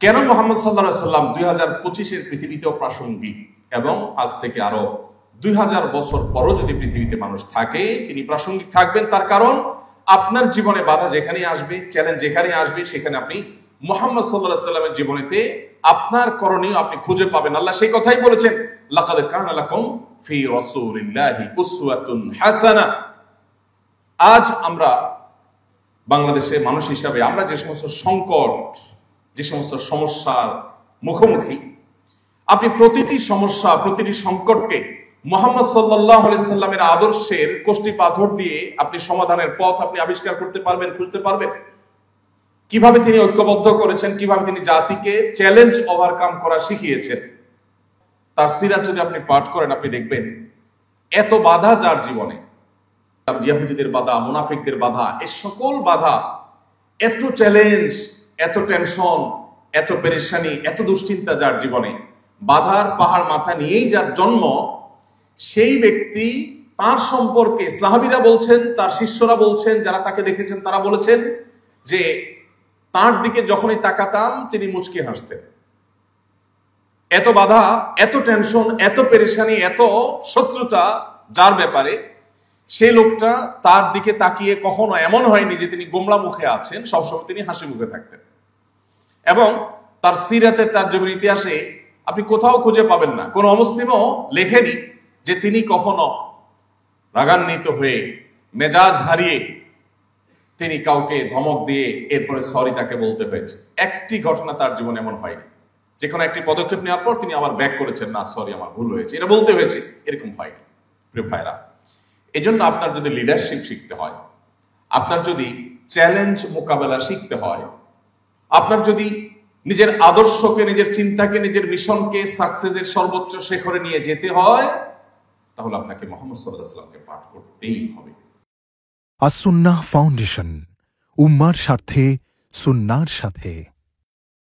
কেন মুহাম্মদ সাল্লাল্লাহু আলাইহি সাল্লাম 2025-এর পৃথিবীতেও প্রাসঙ্গিক এবং আজ থেকে আরো 2000 বছর পরও যদি পৃথিবীতে মানুষ থাকে তিনি প্রাসঙ্গিক থাকবেন। তার কারণ আপনার জীবনে বাধা যেখানেই আসবে, চ্যালেঞ্জ যেখানেই আসবে, সেখানে আপনি মুহাম্মদ সাল্লাল্লাহু আলাইহি সাল্লামের জীবনেতে আপনার করণীয় আপনি খুঁজে পাবেন। আল্লাহ সেই কথাই বলেছেন, লাকাদ কানা লাকুম ফি রাসূলিল্লাহি উসওয়াতুন হাসানা। আজ আমরা বাংলাদেশের মানুষ হিসাবে আমরা যে সমস্ত সংকট, যে সমস্ত সমস্যার মুখোমুখি, আপনি প্রতিটি সমস্যা, প্রতিটি সংকটকে মুহাম্মদ সাল্লাল্লাহু আলাইহি সাল্লামের আদর্শের কষ্টি পাথর দিয়ে আপনি সমাধানের পথ আপনি আবিষ্কার করতে পারবেন, খুঁজতে পারবেন। কিভাবে তিনি ঐক্যবদ্ধ করেছেন, কিভাবে তিনি জাতিকে চ্যালেঞ্জ ওভারকাম করা শিখিয়েছেন, তার সিরাত যদি আপনি পাঠ করেন আপনি দেখবেন এত বাধা যার জীবনে, ইহুদিদের বাধা, মুনাফিকদের বাধা, এই সকল বাধা, এত চ্যালেঞ্জ, এত টেনশন, এত পেরেশানি, এত দুশ্চিন্তা যার জীবনে, বাধার পাহাড় মাথা নিয়েই যার জন্ম, সেই ব্যক্তি তার সম্পর্কে সাহাবীরা বলছেন, তার শিষ্যরা বলছেন, যারা তাকে দেখেছেন তারা বলেছেন যে তার দিকে যখনই তাকাতাম তিনি মুচকি হাসতেন। এত বাধা, এত টেনশন, এত পেরেশানি, এত শত্রুতা যার ব্যাপারে, সেই লোকটা তার দিকে তাকিয়ে কখনো এমন হয়নি যে তিনি গোমড়া মুখে আছেন, সবসময় তিনি হাসি মুখে থাকতেন। এবং তার সিরাতের তারজমের ইতিহাসে আপনি কোথাও খুঁজে পাবেন না, কোন অমুসলিমও লেখেনি যে তিনি কখনো রাগান্বিত হয়ে, মেজাজ হারিয়ে তিনি কাউকে ধমক দিয়ে এরপরে সরি তাকে বলতে হয়েছে। একটি ঘটনা তার জীবনে এমন হয়নি যে কোনো একটি পদক্ষেপ নেওয়ার পর তিনি আবার ব্যাক করেছেন, না সরি আমার ভুল হয়েছে, এটা বলতে হয়েছে, এরকম হয়নি। প্রিয় ভাইরা, এই জন্য আপনার যদি লিডারশিপ শিখতে হয়, আপনার যদি চ্যালেঞ্জ মোকাবেলা শিখতে হয়, আপনার যদি নিজের আদর্শকে, নিজের চিন্তাকে, নিজের মিশনকে সাকসেসের সর্বোচ্চ শিখরে নিয়ে যেতে হয়, তাহলে আপনাকে মুহাম্মদ সাল্লাল্লাহু আলাইহি ওয়াসাল্লামকে পাঠ করতেই হবে। আস-সুন্নাহ ফাউন্ডেশন, উম্মার স্বার্থে, সুন্নাহর সাথে।